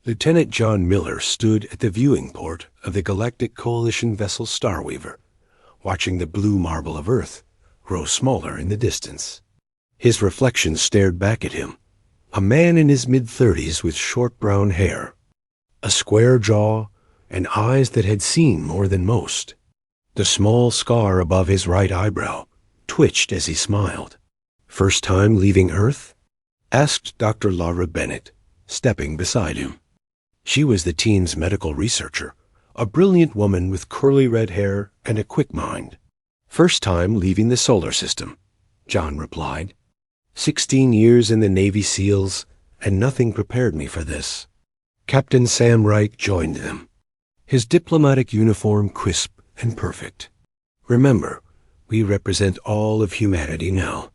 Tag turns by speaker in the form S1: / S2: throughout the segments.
S1: Lieutenant John Miller stood at the viewing port of the Galactic Coalition vessel Starweaver, watching the blue marble of Earth grow smaller in the distance. His reflection stared back at him, a man in his mid-30s with short brown hair, a square jaw, and eyes that had seen more than most. The small scar above his right eyebrow twitched as he smiled. "First time leaving Earth?" asked Dr. Laura Bennett, stepping beside him. She was the team's medical researcher, a brilliant woman with curly red hair and a quick mind. "First time leaving the solar system," John replied. 16 years in the Navy SEALs, and nothing prepared me for this." Captain Sam Reich joined them, his diplomatic uniform crisp and perfect. "Remember, we represent all of humanity now.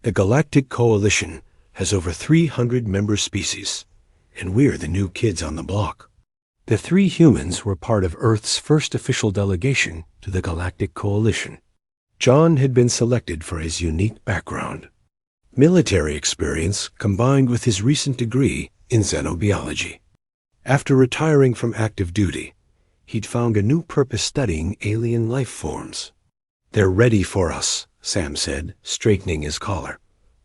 S1: The Galactic Coalition has over 300 member species, and we're the new kids on the block." The 3 humans were part of Earth's first official delegation to the Galactic Coalition. John had been selected for his unique background, military experience combined with his recent degree in xenobiology. After retiring from active duty, he'd found a new purpose studying alien life forms. "They're ready for us," Sam said, straightening his collar.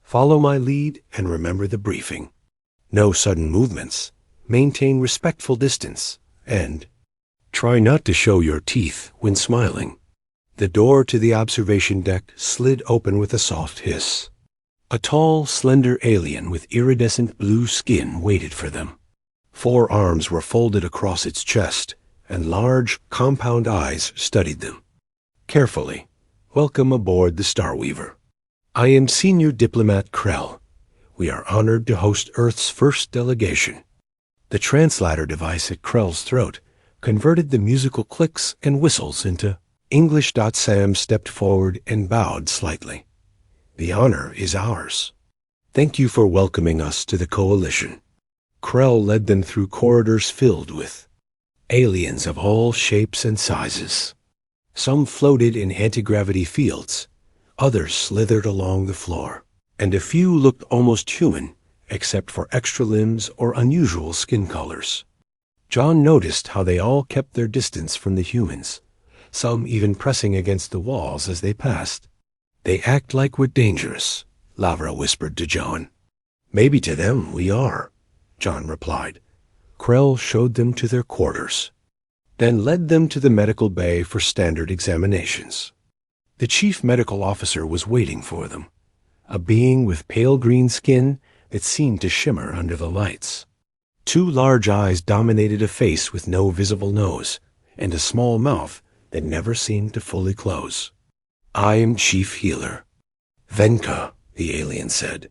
S1: "Follow my lead and remember the briefing. No sudden movements, maintain respectful distance, and try not to show your teeth when smiling." The door to the observation deck slid open with a soft hiss. A tall, slender alien with iridescent blue skin waited for them. 4 arms were folded across its chest, and large, compound eyes studied them. "Carefully, welcome aboard the Starweaver. I am Senior Diplomat Krell. We are honored to host Earth's first delegation." The translator device at Krell's throat converted the musical clicks and whistles into English. Sam stepped forward and bowed slightly. "The honor is ours. Thank you for welcoming us to the Coalition." Krell led them through corridors filled with aliens of all shapes and sizes. Some floated in anti-gravity fields, others slithered along the floor, and a few looked almost human, except for extra limbs or unusual skin colors. John noticed how they all kept their distance from the humans, some even pressing against the walls as they passed. "They act like we're dangerous," Lavra whispered to John. "Maybe to them we are," John replied. Krell showed them to their quarters, then led them to the medical bay for standard examinations. The chief medical officer was waiting for them, a being with pale green skin that seemed to shimmer under the lights. 2 large eyes dominated a face with no visible nose, and a small mouth that never seemed to fully close. "I am Chief Healer Venka," the alien said.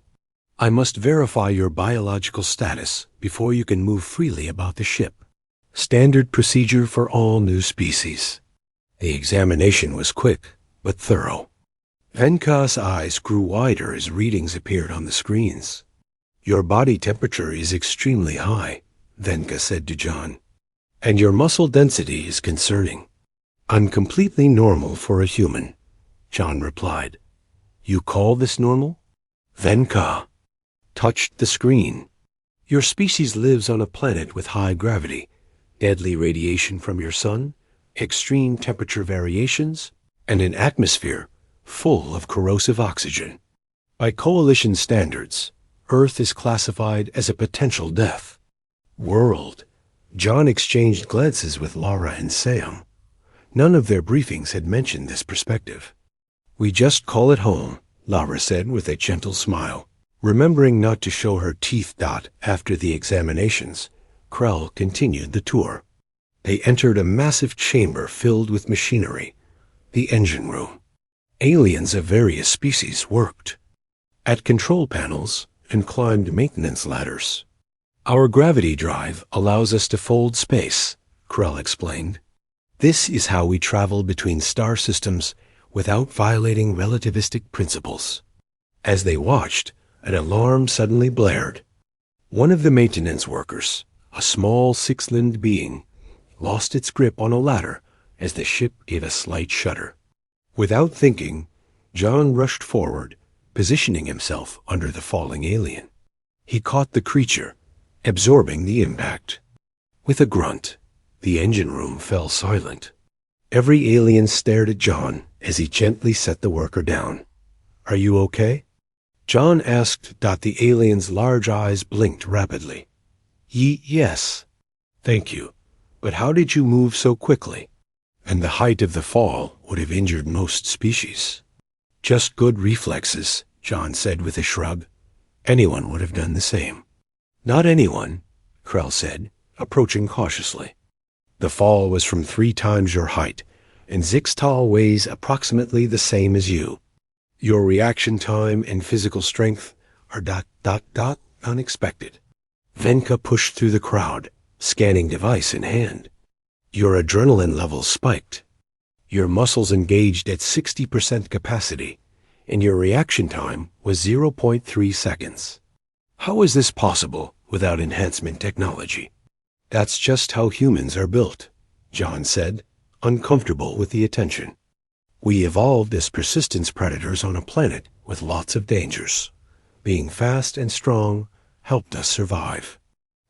S1: "I must verify your biological status before you can move freely about the ship. Standard procedure for all new species." The examination was quick, but thorough. Venka's eyes grew wider as readings appeared on the screens. "Your body temperature is extremely high," Venka said to John, "and your muscle density is concerning." "I'm completely normal for a human," John replied. "You call this normal?" Venka touched the screen. "Your species lives on a planet with high gravity, deadly radiation from your sun, extreme temperature variations, and an atmosphere full of corrosive oxygen. By Coalition standards, Earth is classified as a potential death world." John exchanged glances with Laura and Sam. None of their briefings had mentioned this perspective. "We just call it home," Laura said with a gentle smile. Remembering not to show her teeth after the examinations, Krell continued the tour. They entered a massive chamber filled with machinery, the engine room. Aliens of various species worked at control panels and climbed maintenance ladders. "Our gravity drive allows us to fold space," Krell explained. "This is how we travel between star systems without violating relativistic principles." As they watched, an alarm suddenly blared. One of the maintenance workers, a small 6-limbed being, lost its grip on a ladder as the ship gave a slight shudder. Without thinking, John rushed forward, positioning himself under the falling alien. He caught the creature, absorbing the impact. With a grunt, the engine room fell silent. Every alien stared at John as he gently set the worker down. "Are you okay?" John asked. The alien's large eyes blinked rapidly. Yes. Thank you. But how did you move so quickly? And the height of the fall would have injured most species. Just good reflexes, John said with a shrug. Anyone would have done the same. Not anyone, Krell said, approaching cautiously. The fall was from 3 times your height, and Zixtal weighs approximately the same as you. Your reaction time and physical strength are ... unexpected. Venka pushed through the crowd, scanning device in hand. Your adrenaline levels spiked. Your muscles engaged at 60% capacity, and your reaction time was 0.3 seconds. How is this possible without enhancement technology? That's just how humans are built, John said, uncomfortable with the attention. We evolved as persistence predators on a planet with lots of dangers. Being fast and strong helped us survive.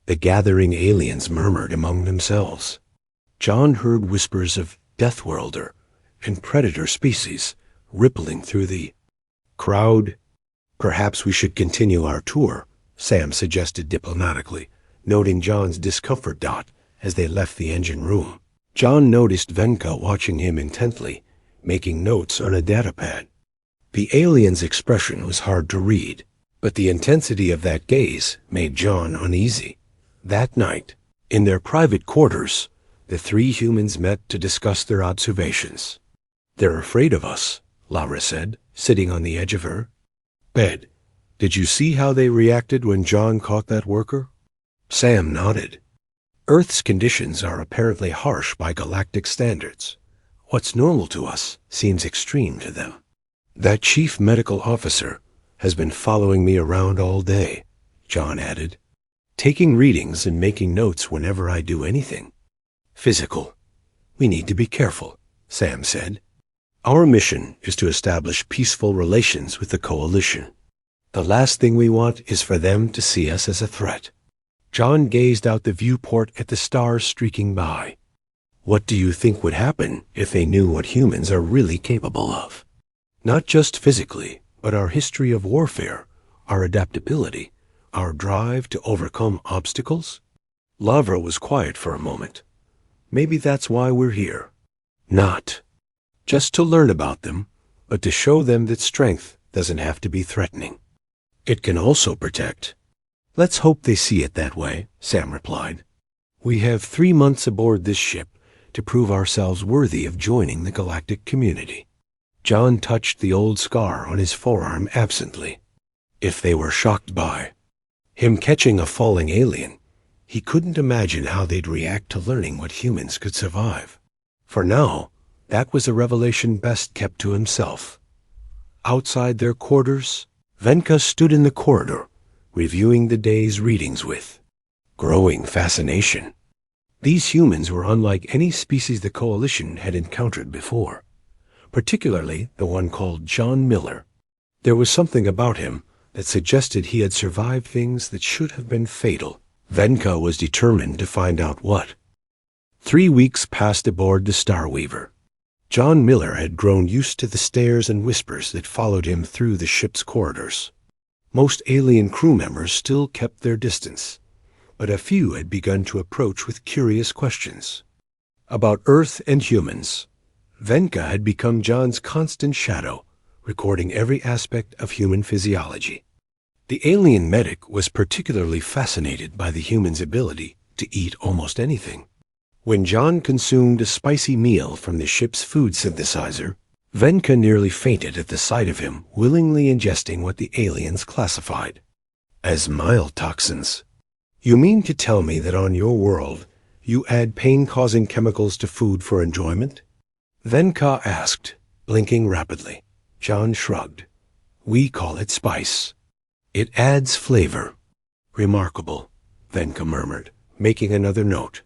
S1: The gathering aliens murmured among themselves. John heard whispers of Deathworlder and predator species rippling through the crowd. Perhaps we should continue our tour, Sam suggested diplomatically, noting John's discomfort. As they left the engine room, John noticed Venka watching him intently, making notes on a datapad. The alien's expression was hard to read, but the intensity of that gaze made John uneasy. That night, in their private quarters, the 3 humans met to discuss their observations. "They're afraid of us," Lara said, sitting on the edge of her bed. "Did you see how they reacted when John caught that worker?" Sam nodded. "Earth's conditions are apparently harsh by galactic standards. What's normal to us seems extreme to them. That chief medical officer has been following me around all day," John added, "taking readings and making notes whenever I do anything physical. We need to be careful," Sam said. "Our mission is to establish peaceful relations with the Coalition. The last thing we want is for them to see us as a threat." John gazed out the viewport at the stars streaking by. "What do you think would happen if they knew what humans are really capable of? Not just physically, but our history of warfare, our adaptability, our drive to overcome obstacles?" Lavra was quiet for a moment. "Maybe that's why we're here. Not just to learn about them, but to show them that strength doesn't have to be threatening. It can also protect." "Let's hope they see it that way," Sam replied. "We have 3 months aboard this ship to prove ourselves worthy of joining the galactic community." John touched the old scar on his forearm absently. If they were shocked by him catching a falling alien, he couldn't imagine how they'd react to learning what humans could survive. For now, that was a revelation best kept to himself. Outside their quarters, Venka stood in the corridor, reviewing the day's readings with growing fascination. These humans were unlike any species the Coalition had encountered before, particularly the one called John Miller. There was something about him that suggested he had survived things that should have been fatal. Venka was determined to find out what. 3 weeks passed aboard the Starweaver. John Miller had grown used to the stares and whispers that followed him through the ship's corridors. Most alien crew members still kept their distance, but a few had begun to approach with curious questions. About Earth and humans, Venka had become John's constant shadow, recording every aspect of human physiology. The alien medic was particularly fascinated by the human's ability to eat almost anything. When John consumed a spicy meal from the ship's food synthesizer, Venka nearly fainted at the sight of him willingly ingesting what the aliens classified as mild toxins. "You mean to tell me that on your world you add pain-causing chemicals to food for enjoyment?" Venka asked, blinking rapidly. John shrugged. "We call it spice. It adds flavor." "Remarkable," Venka murmured, making another note.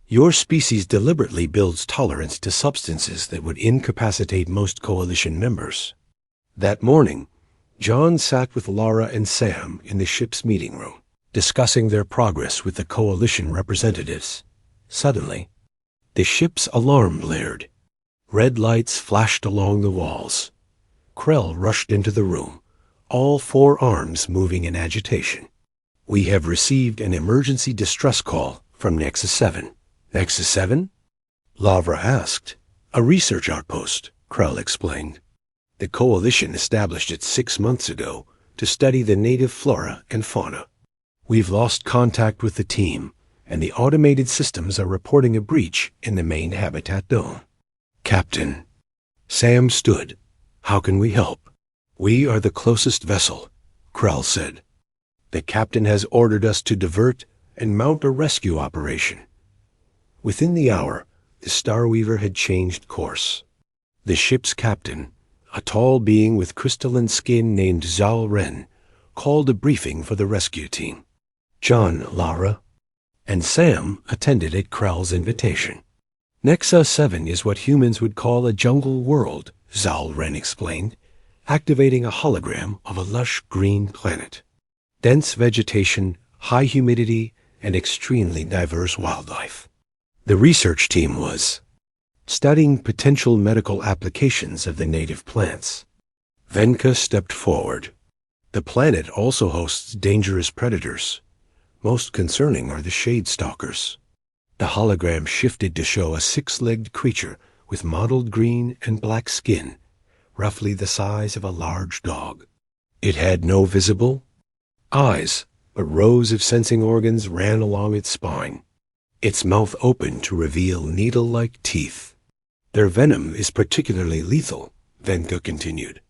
S1: "Your species deliberately builds tolerance to substances that would incapacitate most Coalition members." That morning, John sat with Lara and Sam in the ship's meeting room. discussing their progress with the Coalition representatives. Suddenly, the ship's alarm blared. Red lights flashed along the walls. Krell rushed into the room, all four arms moving in agitation. "We have received an emergency distress call from Nexus 7. "Nexus 7? Lavra asked. "A research outpost," Krell explained. "The Coalition established it 6 months ago to study the native flora and fauna. We've lost contact with the team, and the automated systems are reporting a breach in the main habitat dome." "Captain." Sam stood. "How can we help?" "We are the closest vessel," Krell said. "The captain has ordered us to divert and mount a rescue operation." Within the hour, the Starweaver had changed course. The ship's captain, a tall being with crystalline skin named Zal Ren, called a briefing for the rescue team. John, Lara, and Sam attended at Krell's invitation. "Nexus 7 is what humans would call a jungle world," Zal Ren explained, activating a hologram of a lush green planet. Dense vegetation, high humidity, and extremely diverse wildlife. The research team was studying potential medical applications of the native plants. Venka stepped forward. "The planet also hosts dangerous predators. Most concerning are the shade stalkers." The hologram shifted to show a 6-legged creature with mottled green and black skin, roughly the size of a large dog. It had no visible eyes, but rows of sensing organs ran along its spine. Its mouth opened to reveal needle-like teeth. "Their venom is particularly lethal," Venka continued.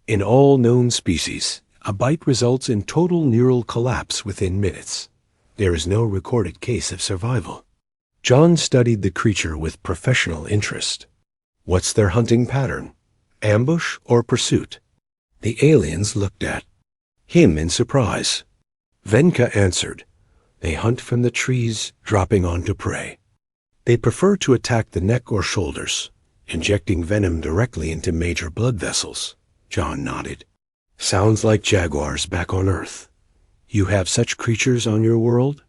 S1: "In all known species, a bite results in total neural collapse within minutes. There is no recorded case of survival." John studied the creature with professional interest. "What's their hunting pattern? Ambush or pursuit?" The aliens looked at him in surprise. Venka answered, "They hunt from the trees, dropping onto prey. They prefer to attack the neck or shoulders, injecting venom directly into major blood vessels." John nodded. "Sounds like jaguars back on Earth. You have such creatures on your world?"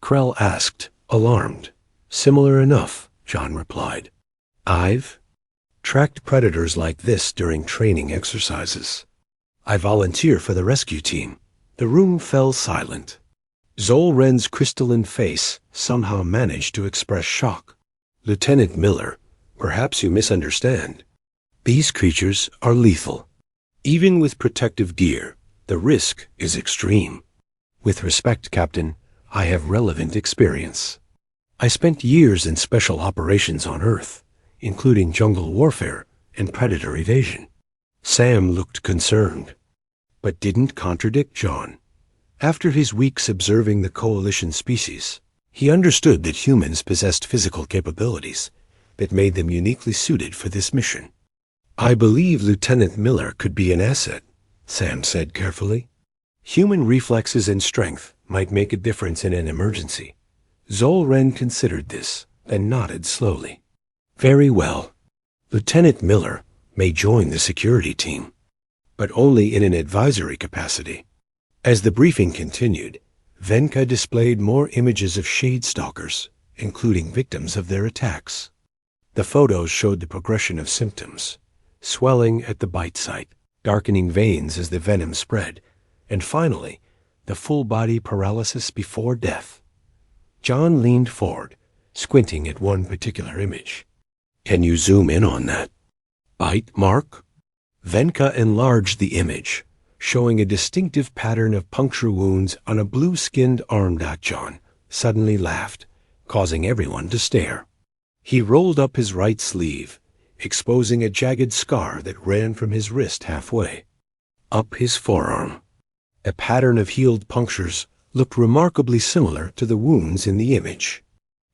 S1: Krell asked, alarmed. "Similar enough," John replied. "I've tracked predators like this during training exercises. I volunteer for the rescue team." The room fell silent. Zol Ren's crystalline face somehow managed to express shock. "Lieutenant Miller, perhaps you misunderstand. These creatures are lethal. Even with protective gear, the risk is extreme." "With respect, Captain, I have relevant experience. I spent years in special operations on Earth, including jungle warfare and predator evasion." Sam looked concerned, but didn't contradict John. After his weeks observing the Coalition species, he understood that humans possessed physical capabilities that made them uniquely suited for this mission. "I believe Lieutenant Miller could be an asset," Sam said carefully. "Human reflexes and strength might make a difference in an emergency." Zol Ren considered this, then nodded slowly. "Very well. Lieutenant Miller may join the security team, but only in an advisory capacity." As the briefing continued, Venka displayed more images of shade stalkers, including victims of their attacks. The photos showed the progression of symptoms: swelling at the bite site, darkening veins as the venom spread, and finally, the full-body paralysis before death. John leaned forward, squinting at one particular image. "Can you zoom in on that bite mark?" Venka enlarged the image, showing a distinctive pattern of puncture wounds on a blue-skinned arm. John suddenly laughed, causing everyone to stare. He rolled up his right sleeve, exposing a jagged scar that ran from his wrist halfway up his forearm. A pattern of healed punctures looked remarkably similar to the wounds in the image.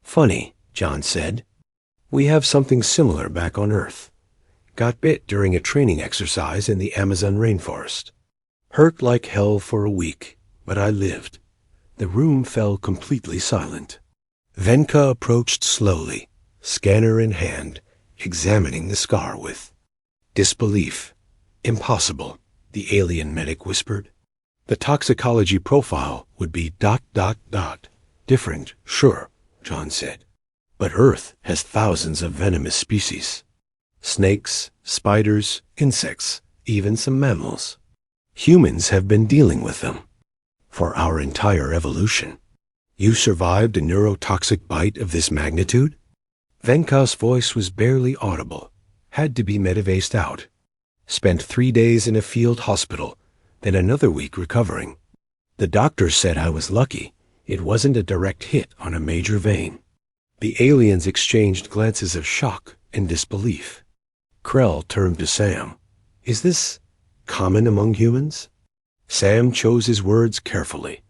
S1: "Funny," John said. "We have something similar back on Earth. Got bit during a training exercise in the Amazon rainforest. Hurt like hell for a week, but I lived." The room fell completely silent. Venka approached slowly, scanner in hand, examining the scar with disbelief. "Impossible," the alien medic whispered. The toxicology profile would be ... Different, sure, John said. But Earth has thousands of venomous species. Snakes, spiders, insects, even some mammals. Humans have been dealing with them for our entire evolution. You survived a neurotoxic bite of this magnitude? Venka's voice was barely audible. Had to be medivaced out. Spent 3 days in a field hospital, then another week recovering. The doctor said I was lucky. It wasn't a direct hit on a major vein. The aliens exchanged glances of shock and disbelief. Krell turned to Sam. Is this common among humans? Sam chose his words carefully.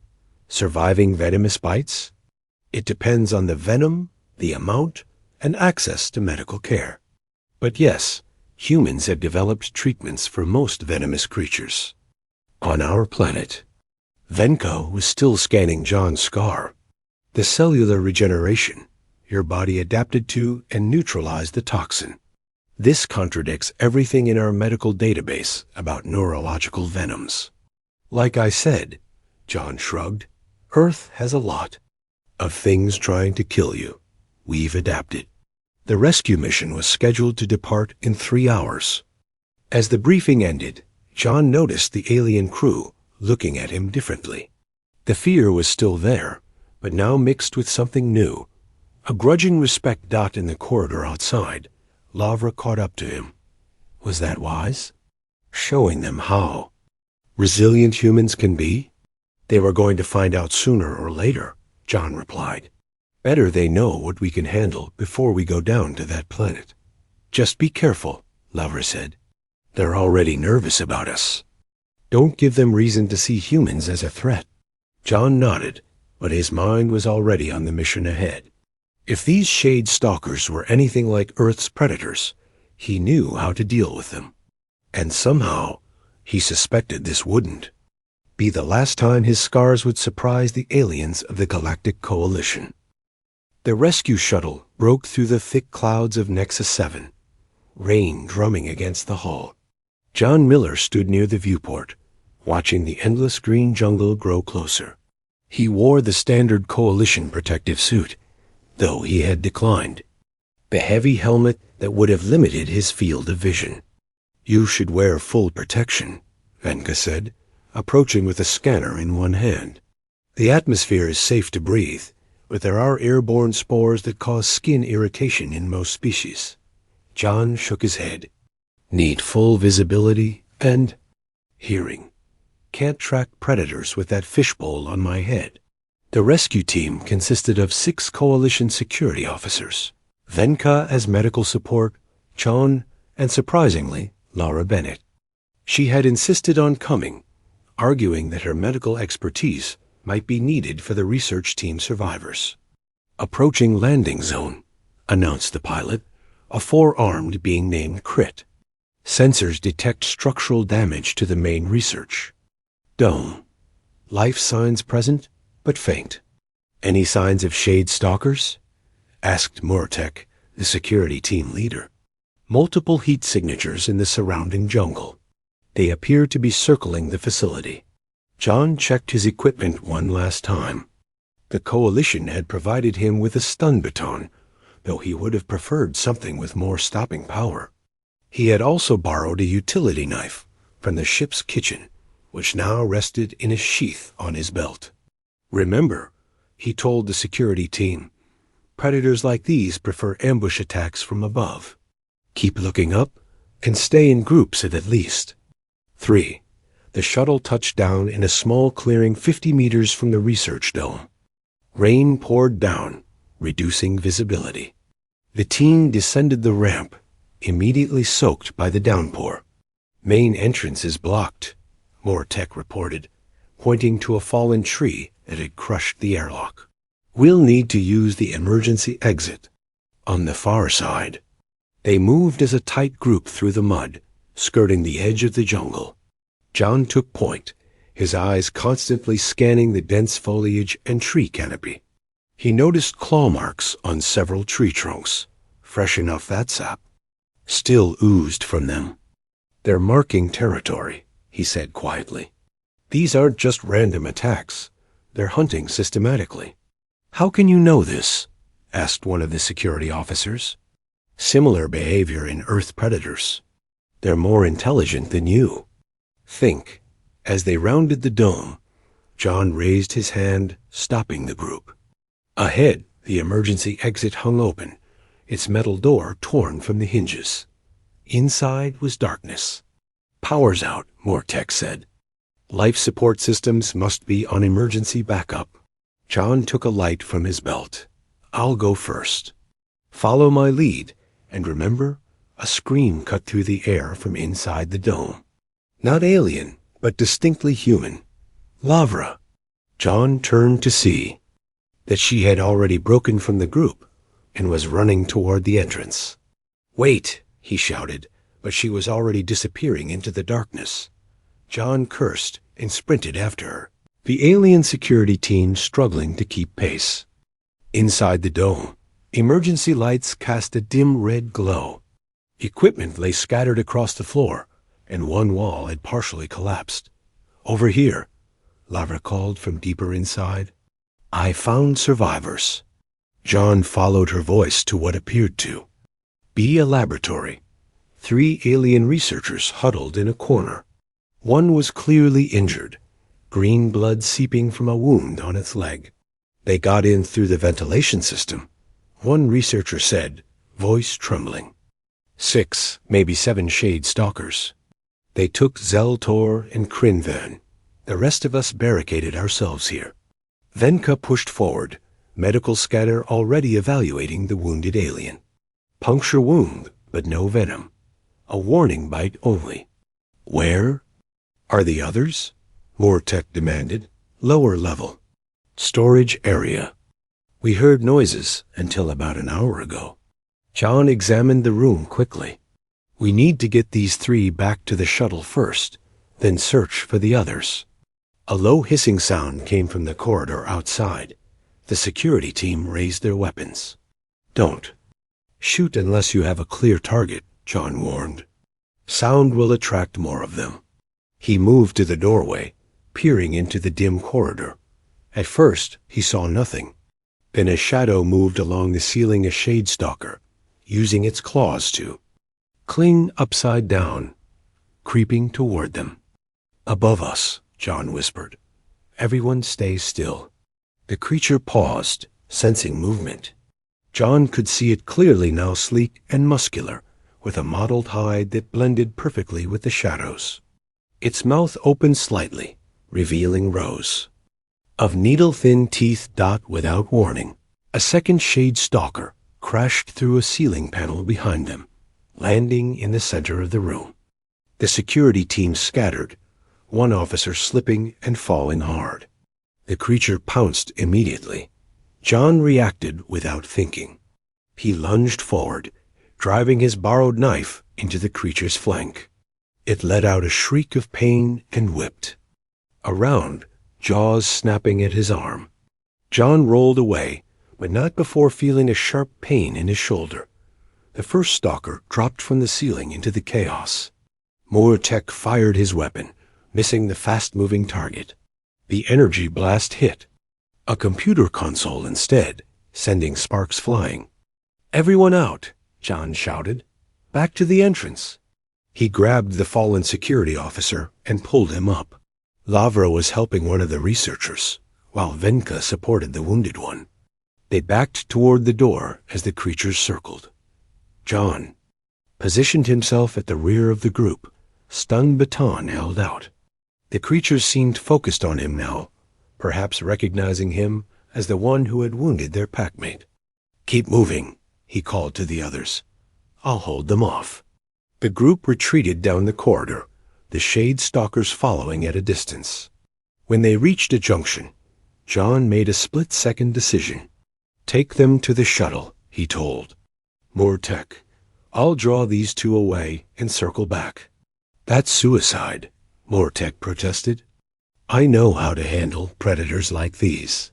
S1: Surviving venomous bites? It depends on the venom, the amount, and access to medical care. But yes, humans have developed treatments for most venomous creatures. On our planet, Venko was still scanning John's scar. The cellular regeneration. Your body adapted to and neutralized the toxin. This contradicts everything in our medical database about neurological venoms. Like I said, John shrugged, Earth has a lot of things trying to kill you. We've adapted. The rescue mission was scheduled to depart in 3 hours. As the briefing ended, John noticed the alien crew looking at him differently. The fear was still there, but now mixed with something new. A grudging respect dot in the corridor outside. Lavra caught up to him. Was that wise? Showing them how resilient humans can be? They were going to find out sooner or later, John replied. Better they know what we can handle before we go down to that planet. Just be careful, Lavra said. They're already nervous about us. Don't give them reason to see humans as a threat. John nodded, but his mind was already on the mission ahead. If these shade stalkers were anything like Earth's predators, he knew how to deal with them. And somehow, he suspected this wouldn't be the last time his scars would surprise the aliens of the Galactic Coalition. The rescue shuttle broke through the thick clouds of Nexus 7, rain drumming against the hull. John Miller stood near the viewport, watching the endless green jungle grow closer. He wore the standard Coalition protective suit, though he had declined the heavy helmet that would have limited his field of vision. You should wear full protection, Venka said, approaching with a scanner in one hand. The atmosphere is safe to breathe, but there are airborne spores that cause skin irritation in most species. John shook his head. Need full visibility and hearing. Can't track predators with that fishbowl on my head. The rescue team consisted of 6 Coalition security officers. Venka as medical support, Chon, and surprisingly, Laura Bennett. She had insisted on coming, arguing that her medical expertise might be needed for the research team survivors. Approaching landing zone, announced the pilot, a 4-armed being named Crit. Sensors detect structural damage to the main research dome. Life signs present, but faint. Any signs of shade stalkers? Asked Murtek, the security team leader. Multiple heat signatures in the surrounding jungle. They appear to be circling the facility. John checked his equipment one last time. The Coalition had provided him with a stun baton, though he would have preferred something with more stopping power. He had also borrowed a utility knife from the ship's kitchen, which now rested in a sheath on his belt. Remember, he told the security team, predators like these prefer ambush attacks from above. Keep looking up and stay in groups at least 3. The shuttle touched down in a small clearing 50 meters from the research dome. Rain poured down, reducing visibility. The team descended the ramp, immediately soaked by the downpour. Main entrance is blocked, Mortek reported, pointing to a fallen tree that had crushed the airlock. We'll need to use the emergency exit on the far side. They moved as a tight group through the mud, skirting the edge of the jungle. John took point, his eyes constantly scanning the dense foliage and tree canopy. He noticed claw marks on several tree trunks. Fresh enough that sap still oozed from them. They're marking territory, he said quietly. These aren't just random attacks. They're hunting systematically. How can you know this? Asked one of the security officers. Similar behavior in Earth predators. They're more intelligent than you. Think. As they rounded the dome, John raised his hand, stopping the group. Ahead, the emergency exit hung open, its metal door torn from the hinges. Inside was darkness. Power's out, Mortek said. Life support systems must be on emergency backup. John took a light from his belt. I'll go first. Follow my lead, and remember, a scream cut through the air from inside the dome. Not alien, but distinctly human. Lavra. John turned to see that she had already broken from the group and was running toward the entrance. Wait, he shouted, but she was already disappearing into the darkness. John cursed and sprinted after her, the alien security team struggling to keep pace. Inside the dome, emergency lights cast a dim red glow. Equipment lay scattered across the floor, and one wall had partially collapsed. Over here, Lavra called from deeper inside. I found survivors. John followed her voice to what appeared to be a laboratory. 3 alien researchers huddled in a corner. One was clearly injured, green blood seeping from a wound on its leg. They got in through the ventilation system, one researcher said, voice trembling. 6, maybe 7 shade stalkers. They took Zeltor and Krinvan. The rest of us barricaded ourselves here. Venka pushed forward, medical scanner already evaluating the wounded alien. Puncture wound, but no venom. A warning bite only. Where are the others? Mortek demanded. Lower level. Storage area. We heard noises until about an hour ago. John examined the room quickly. We need to get these 3 back to the shuttle first, then search for the others. A low hissing sound came from the corridor outside. The security team raised their weapons. Don't shoot unless you have a clear target, John warned. Sound will attract more of them. He moved to the doorway, peering into the dim corridor. At first, he saw nothing. Then a shadow moved along the ceiling, a shade stalker, using its claws to cling upside down, creeping toward them. Above us, John whispered. Everyone stay still. The creature paused, sensing movement. John could see it clearly now, sleek and muscular, with a mottled hide that blended perfectly with the shadows. Its mouth opened slightly, revealing rows of needle-thin teeth. Without warning, a second shade stalker crashed through a ceiling panel behind them, landing in the center of the room. The security team scattered, one officer slipping and falling hard. The creature pounced immediately. John reacted without thinking. He lunged forward, driving his borrowed knife into the creature's flank. It let out a shriek of pain and whipped around, jaws snapping at his arm. John rolled away, but not before feeling a sharp pain in his shoulder. The first stalker dropped from the ceiling into the chaos. Mortek fired his weapon, missing the fast-moving target. The energy blast hit a computer console instead, sending sparks flying. Everyone out, John shouted. Back to the entrance. He grabbed the fallen security officer and pulled him up. Lavra was helping one of the researchers, while Venka supported the wounded one. They backed toward the door as the creatures circled. John positioned himself at the rear of the group, stun baton held out. The creatures seemed focused on him now, perhaps recognizing him as the one who had wounded their packmate. Keep moving, he called to the others. I'll hold them off. The group retreated down the corridor, the shade stalkers following at a distance. When they reached a junction, John made a split-second decision. Take them to the shuttle, he told. Mortek, I'll draw these 2 away and circle back. That's suicide, Mortek protested. I know how to handle predators like these.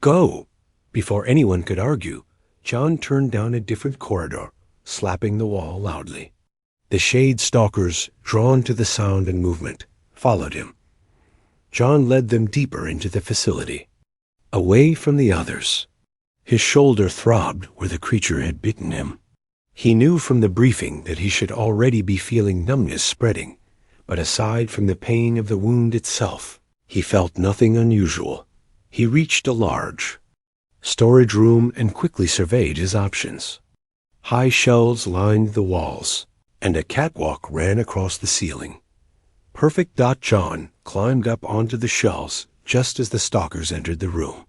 S1: Go! Before anyone could argue, John turned down a different corridor, slapping the wall loudly. The shade stalkers, drawn to the sound and movement, followed him. John led them deeper into the facility, away from the others. His shoulder throbbed where the creature had bitten him. He knew from the briefing that he should already be feeling numbness spreading, but aside from the pain of the wound itself, he felt nothing unusual. He reached a large storage room and quickly surveyed his options. High shelves lined the walls, and a catwalk ran across the ceiling. Perfect. John climbed up onto the shelves just as the stalkers entered the room.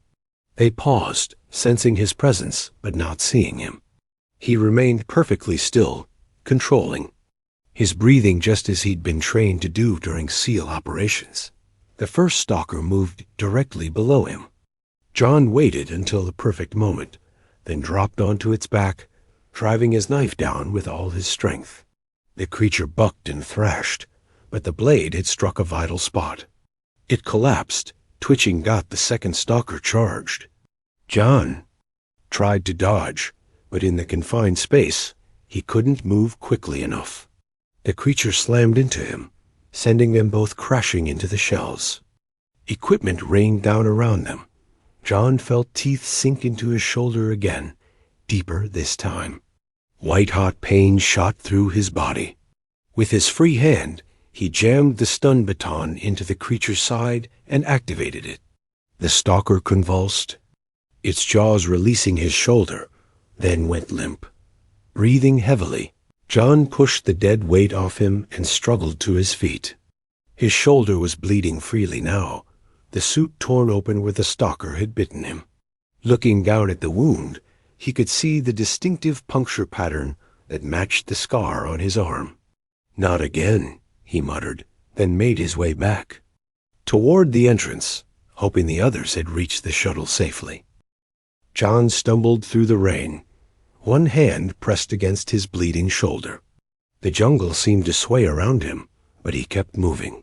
S1: They paused, sensing his presence but not seeing him. He remained perfectly still, controlling his breathing just as he'd been trained to do during SEAL operations. The first stalker moved directly below him. John waited until the perfect moment, then dropped onto its back, driving his knife down with all his strength. The creature bucked and thrashed, but the blade had struck a vital spot. It collapsed, twitching. The second stalker charged. John tried to dodge, but in the confined space, he couldn't move quickly enough. The creature slammed into him, sending them both crashing into the shelves. Equipment rained down around them. John felt teeth sink into his shoulder again, deeper this time. White-hot pain shot through his body. With his free hand, he jammed the stun baton into the creature's side and activated it. The stalker convulsed, its jaws releasing his shoulder, then went limp. Breathing heavily, John pushed the dead weight off him and struggled to his feet. His shoulder was bleeding freely now, the suit torn open where the stalker had bitten him. Looking down at the wound, he could see the distinctive puncture pattern that matched the scar on his arm. "Not again," he muttered, then made his way back toward the entrance, hoping the others had reached the shuttle safely. John stumbled through the rain, one hand pressed against his bleeding shoulder. The jungle seemed to sway around him, but he kept moving.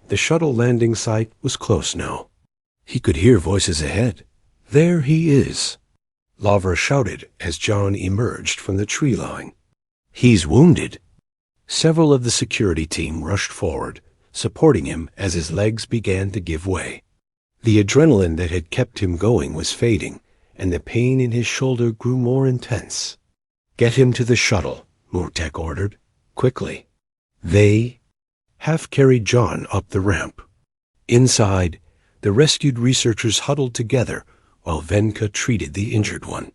S1: The shuttle landing site was close now. He could hear voices ahead. "There he is," Lavra shouted as John emerged from the tree line. "He's wounded." Several of the security team rushed forward, supporting him as his legs began to give way. The adrenaline that had kept him going was fading, and the pain in his shoulder grew more intense. "Get him to the shuttle," Murtek ordered, quickly. They half-carried John up the ramp. Inside, the rescued researchers huddled together while Venka treated the injured one.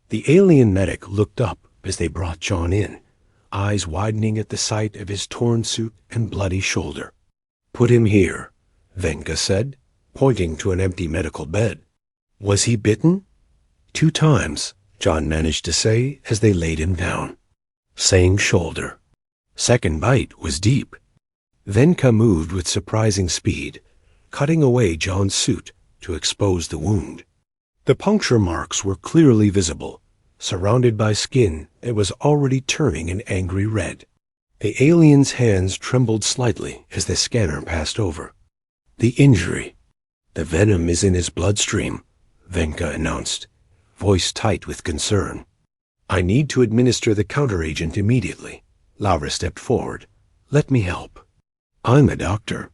S1: The alien medic looked up as they brought John in, eyes widening at the sight of his torn suit and bloody shoulder. "Put him here," Venka said, pointing to an empty medical bed. "Was he bitten?" "2 times, John managed to say as they laid him down. "Same shoulder. Second bite was deep." Venka moved with surprising speed, cutting away John's suit to expose the wound. The puncture marks were clearly visible, surrounded by skin that was already turning an angry red. The alien's hands trembled slightly as the scanner passed over. "The injury. The venom is in his bloodstream," Venka announced, voice tight with concern. "I need to administer the counteragent immediately." Lavra stepped forward. "Let me help." "I'm a doctor."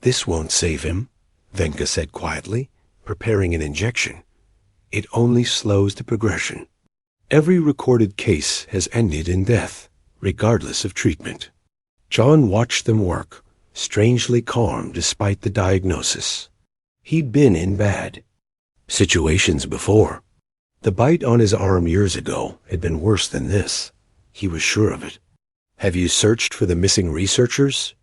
S1: "This won't save him," Venka said quietly, preparing an injection. "It only slows the progression. Every recorded case has ended in death, regardless of treatment." John watched them work, strangely calm despite the diagnosis. He'd been in bad situations before. The bite on his arm years ago had been worse than this. He was sure of it. "Have you searched for the missing researchers?"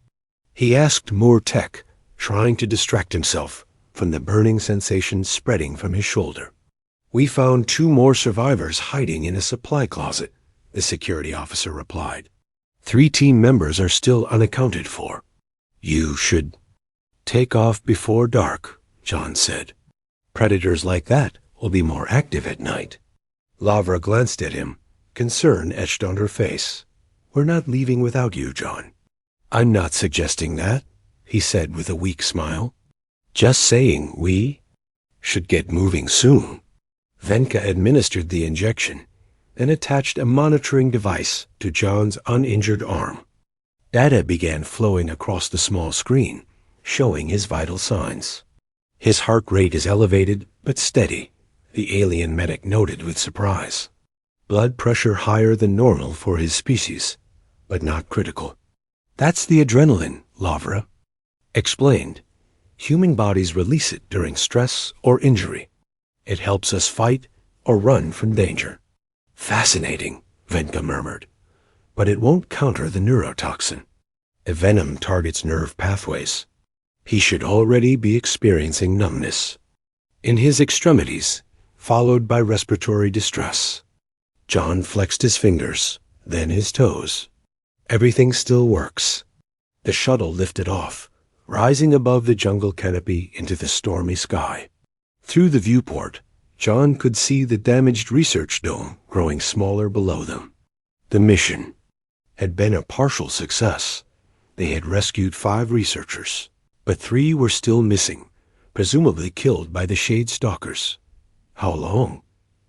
S1: he asked Murtek, trying to distract himself from the burning sensation spreading from his shoulder. "We found 2 more survivors hiding in a supply closet," the security officer replied. 3 team members are still unaccounted for. "You should take off before dark," John said. "Predators like that will be more active at night." Lavra glanced at him, concern etched on her face. "We're not leaving without you, John." "I'm not suggesting that," he said with a weak smile. "Just saying we should get moving soon." Venka administered the injection, then attached a monitoring device to John's uninjured arm. Data began flowing across the small screen, showing his vital signs. His heart rate is elevated but steady, the alien medic noted with surprise. Blood pressure higher than normal for his species, but not critical. That's the adrenaline, Lavra explained. Human bodies release it during stress or injury. It helps us fight or run from danger. Fascinating, Venka murmured. But it won't counter the neurotoxin. A venom targets nerve pathways. He should already be experiencing numbness in his extremities, followed by respiratory distress. John flexed his fingers, then his toes. Everything still works. The shuttle lifted off, rising above the jungle canopy into the stormy sky. Through the viewport, John could see the damaged research dome growing smaller below them. The mission had been a partial success. They had rescued 5 researchers, but 3 were still missing, presumably killed by the Shade Stalkers. How long?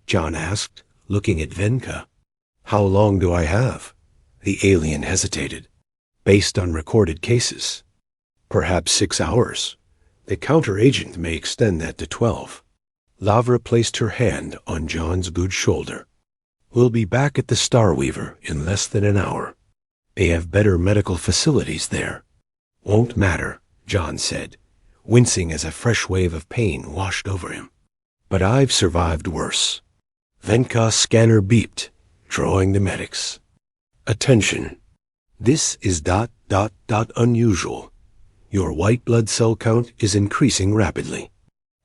S1: John asked, looking at Venka. How long do I have? The alien hesitated. Based on recorded cases. Perhaps 6 hours. The counter-agent may extend that to 12. Lavra placed her hand on John's good shoulder. We'll be back at the Starweaver in less than an hour. They have better medical facilities there. Won't matter, John said, wincing as a fresh wave of pain washed over him. But I've survived worse. Venka's scanner beeped, drawing the medics. Attention. This is ... unusual. Your white blood cell count is increasing rapidly.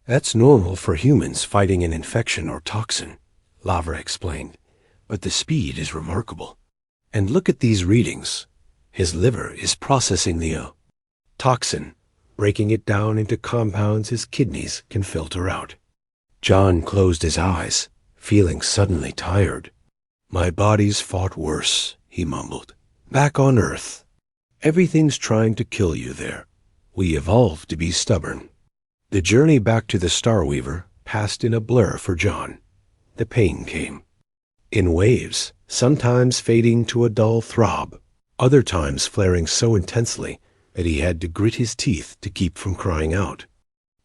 S1: That's normal for humans fighting an infection or toxin, Lavra explained, but the speed is remarkable. And look at these readings. His liver is processing the toxin, breaking it down into compounds his kidneys can filter out. John closed his eyes, feeling suddenly tired. My body's fought worse, he mumbled. Back on Earth. Everything's trying to kill you there. We evolved to be stubborn. The journey back to the Starweaver passed in a blur for John. The pain came. In waves, sometimes fading to a dull throb, other times flaring so intensely that he had to grit his teeth to keep from crying out.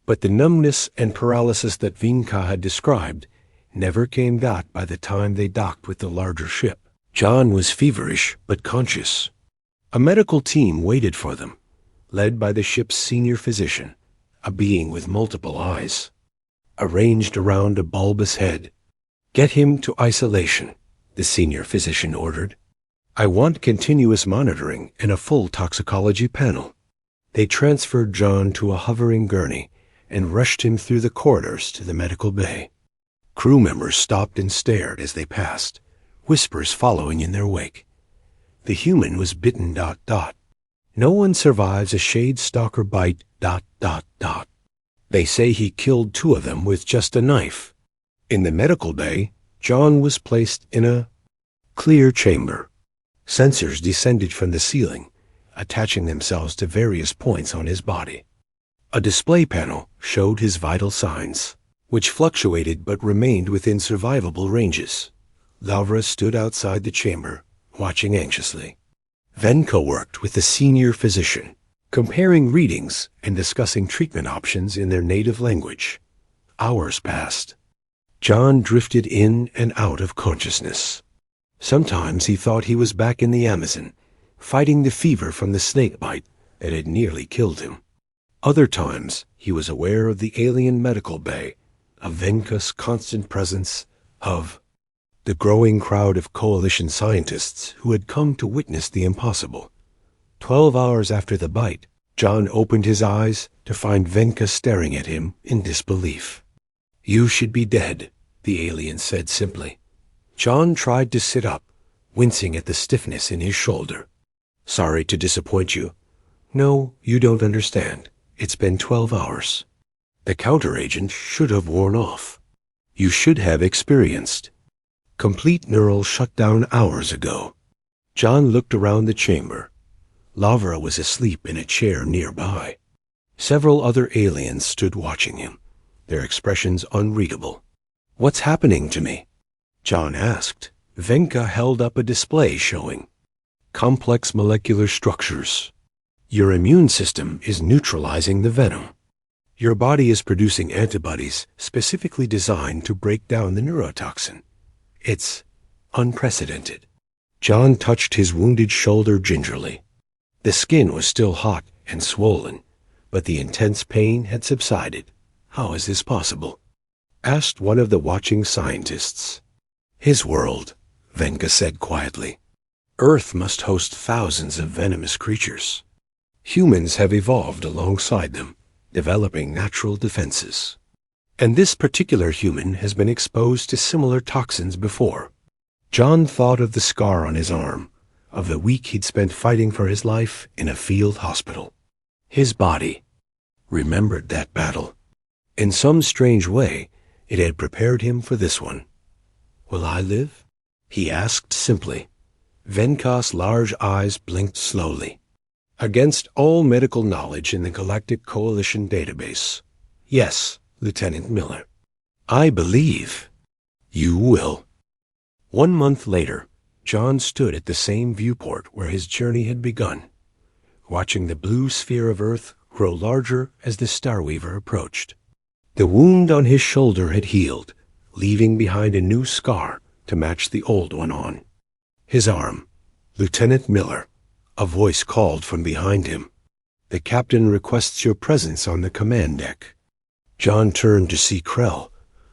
S1: But the numbness and paralysis that Venka had described never came back by the time they docked with the larger ship. John was feverish but conscious. A medical team waited for them, led by the ship's senior physician, a being with multiple eyes, arranged around a bulbous head. Get him to isolation, the senior physician ordered. I want continuous monitoring and a full toxicology panel. They transferred John to a hovering gurney and rushed him through the corridors to the medical bay. Crew members stopped and stared as they passed, whispers following in their wake. The human was bitten ... No one survives a shade stalker bite ... They say he killed 2 of them with just a knife. In the medical bay, John was placed in a clear chamber. Sensors descended from the ceiling, attaching themselves to various points on his body. A display panel showed his vital signs, which fluctuated but remained within survivable ranges. Lavra stood outside the chamber, watching anxiously. Venka worked with the senior physician, comparing readings and discussing treatment options in their native language. Hours passed. John drifted in and out of consciousness. Sometimes he thought he was back in the Amazon, fighting the fever from the snake bite that had nearly killed him. Other times he was aware of the alien medical bay, of Venka's constant presence, of the growing crowd of coalition scientists who had come to witness the impossible. 12 hours after the bite, John opened his eyes to find Venka staring at him in disbelief. You should be dead, the alien said simply. John tried to sit up, wincing at the stiffness in his shoulder. Sorry to disappoint you. No, you don't understand. It's been 12 hours. The counter-agent should have worn off. You should have experienced complete neural shutdown hours ago. John looked around the chamber. Lavra was asleep in a chair nearby. Several other aliens stood watching him, their expressions unreadable. What's happening to me? John asked. Venka held up a display showing complex molecular structures. Your immune system is neutralizing the venom. Your body is producing antibodies specifically designed to break down the neurotoxin. It's unprecedented. John touched his wounded shoulder gingerly. The skin was still hot and swollen, but the intense pain had subsided. How is this possible? Asked one of the watching scientists. His world, Venka said quietly. Earth must host thousands of venomous creatures. Humans have evolved alongside them, developing natural defenses. And this particular human has been exposed to similar toxins before. John thought of the scar on his arm, of the week he'd spent fighting for his life in a field hospital. His body remembered that battle. In some strange way, it had prepared him for this one. Will I live? He asked simply. Venka's large eyes blinked slowly. Against all medical knowledge in the Galactic Coalition database. Yes, Lieutenant Miller. I believe you will. 1 month later, John stood at the same viewport where his journey had begun, watching the blue sphere of Earth grow larger as the Starweaver approached. The wound on his shoulder had healed, leaving behind a new scar to match the old one on his arm. Lieutenant Miller, a voice called from behind him. The captain requests your presence on the command deck. John turned to see Krell,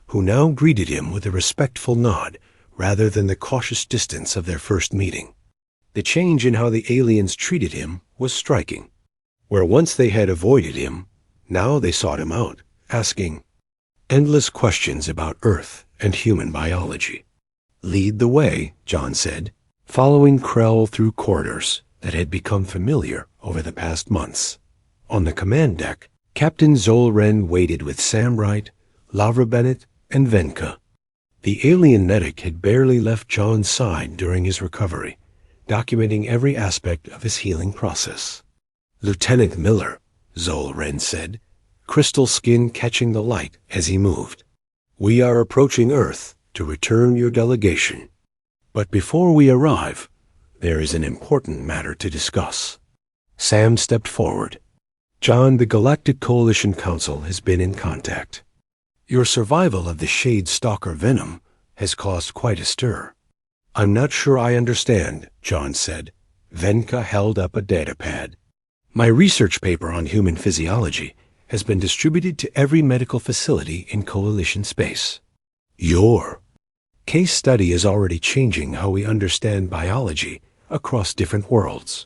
S1: who now greeted him with a respectful nod rather than the cautious distance of their first meeting. The change in how the aliens treated him was striking. Where once they had avoided him, now they sought him out, asking endless questions about Earth and human biology. Lead the way, John said, following Krell through corridors that had become familiar over the past months. On the command deck, Captain Zolren waited with Sam Wright, Lavra Bennett, and Venka. The alien medic had barely left John's side during his recovery, documenting every aspect of his healing process. Lieutenant Miller, Zolren said, crystal skin catching the light as he moved. We are approaching Earth to return your delegation. But before we arrive, there is an important matter to discuss. Sam stepped forward. John, the Galactic Coalition Council has been in contact. Your survival of the Shade Stalker venom has caused quite a stir. I'm not sure I understand, John said. Venka held up a datapad. My research paper on human physiology has been distributed to every medical facility in Coalition space. Your case study is already changing how we understand biology across different worlds.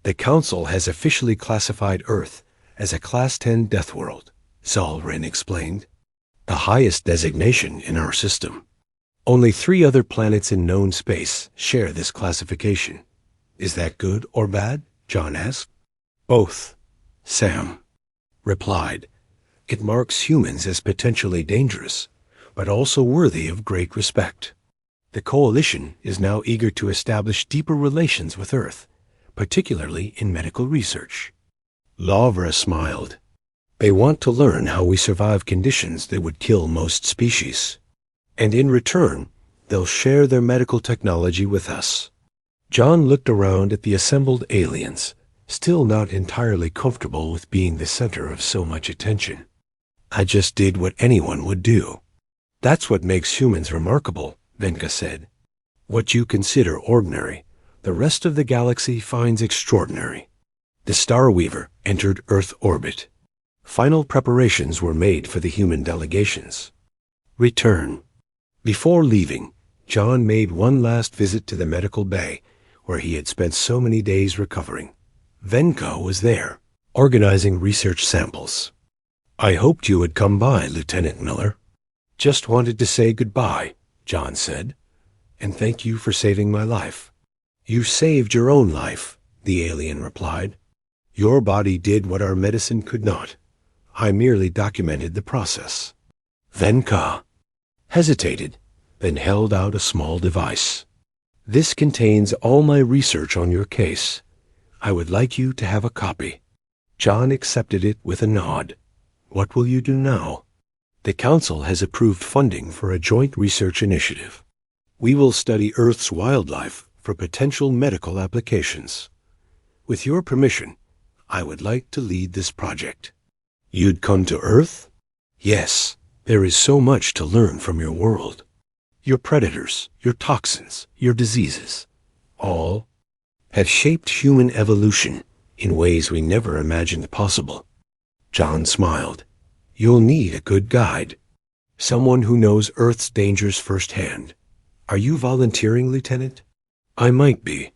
S1: The Council has officially classified Earth as a Class 10 death world, Zolren explained, the highest designation in our system. Only 3 other planets in known space share this classification. Is that good or bad? John asked. Both, Sam replied. It marks humans as potentially dangerous, but also worthy of great respect. The Coalition is now eager to establish deeper relations with Earth, particularly in medical research. Lavra smiled. They want to learn how we survive conditions that would kill most species. And in return, they'll share their medical technology with us. John looked around at the assembled aliens, still not entirely comfortable with being the center of so much attention. I just did what anyone would do. That's what makes humans remarkable, Venka said. What you consider ordinary, the rest of the galaxy finds extraordinary. The Starweaver entered Earth orbit. Final preparations were made for the human delegations. Return. Before leaving, John made one last visit to the medical bay, where he had spent so many days recovering. Venka was there, organizing research samples. I hoped you would come by, Lieutenant Miller. Just wanted to say goodbye, John said, and thank you for saving my life. You saved your own life, the alien replied. Your body did what our medicine could not. I merely documented the process. Venka hesitated, then held out a small device. This contains all my research on your case. I would like you to have a copy. John accepted it with a nod. What will you do now? The Council has approved funding for a joint research initiative. We will study Earth's wildlife for potential medical applications. With your permission, I would like to lead this project. You'd come to Earth? Yes, there is so much to learn from your world. Your predators, your toxins, your diseases, all have shaped human evolution in ways we never imagined possible. John smiled. You'll need a good guide. Someone who knows Earth's dangers firsthand. Are you volunteering, Lieutenant? I might be.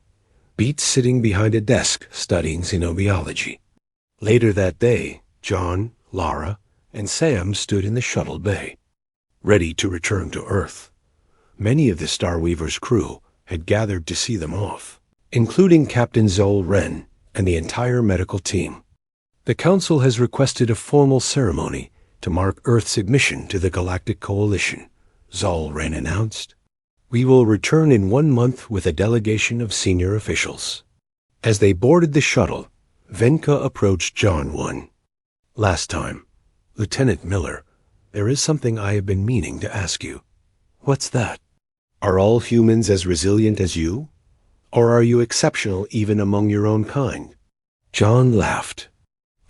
S1: Beats sitting behind a desk studying xenobiology. Later that day, John, Lara, and Sam stood in the shuttle bay, ready to return to Earth. Many of the Starweaver's crew had gathered to see them off, including Captain Zol Wren and the entire medical team. The Council has requested a formal ceremony to mark Earth's admission to the Galactic Coalition, Zol Wren announced. We will return in 1 month with a delegation of senior officials. As they boarded the shuttle, Venka approached John 1. Last time, Lieutenant Miller, there is something I have been meaning to ask you. What's that? Are all humans as resilient as you? Or are you exceptional even among your own kind? John laughed.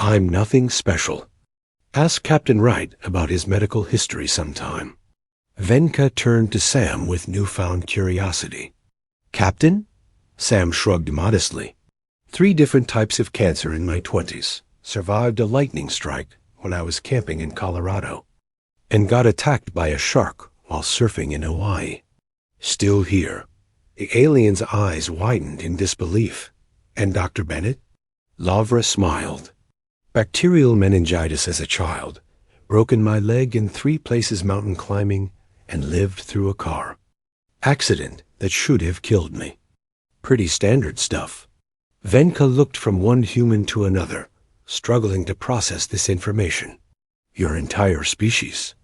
S1: I'm nothing special. Ask Captain Wright about his medical history sometime. Venka turned to Sam with newfound curiosity. Captain? Sam shrugged modestly. 3 different types of cancer in my 20s. Survived a lightning strike when I was camping in Colorado. And got attacked by a shark while surfing in Hawaii. Still here. The alien's eyes widened in disbelief. And Dr. Bennett? Lavra smiled. Bacterial meningitis as a child. Broken my leg in 3 places mountain climbing and lived through a car. Accident that should have killed me. Pretty standard stuff. Venka looked from one human to another, struggling to process this information. Your entire species.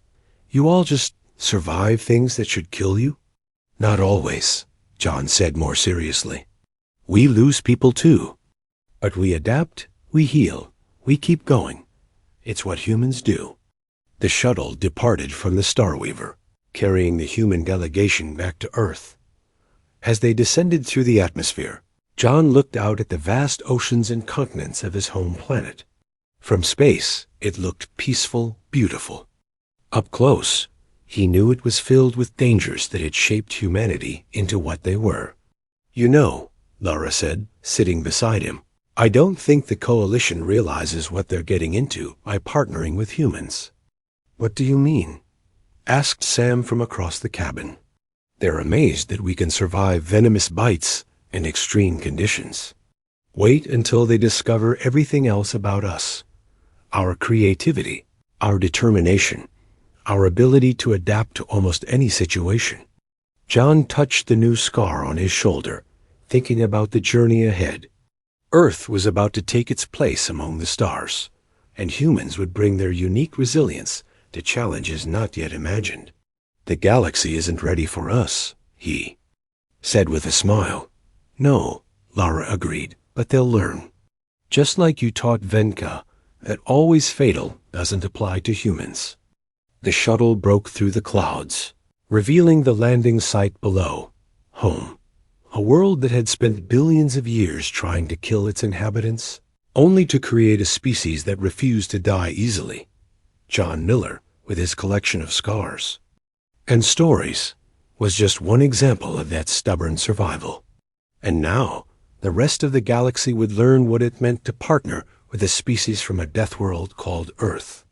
S1: You all just survive things that should kill you? Not always, John said more seriously. We lose people too. But we adapt, we heal, we keep going. It's what humans do. The shuttle departed from the Starweaver, carrying the human delegation back to Earth. As they descended through the atmosphere, John looked out at the vast oceans and continents of his home planet. From space, it looked peaceful, beautiful. Up close, he knew it was filled with dangers that had shaped humanity into what they were. You know, Lara said, sitting beside him, I don't think the Coalition realizes what they're getting into by partnering with humans. What do you mean? Asked Sam from across the cabin. They're amazed that we can survive venomous bites and extreme conditions. Wait until they discover everything else about us. Our creativity, our determination, our ability to adapt to almost any situation. John touched the new scar on his shoulder, thinking about the journey ahead. Earth was about to take its place among the stars, and humans would bring their unique resilience to challenges not yet imagined. The galaxy isn't ready for us, he said with a smile. No, Lara agreed, but they'll learn. Just like you taught Venka that always fatal doesn't apply to humans. The shuttle broke through the clouds, revealing the landing site below, home. A world that had spent billions of years trying to kill its inhabitants, only to create a species that refused to die easily. John Miller, with his collection of scars and stories, was just one example of that stubborn survival. And now, the rest of the galaxy would learn what it meant to partner with a species from a death world called Earth.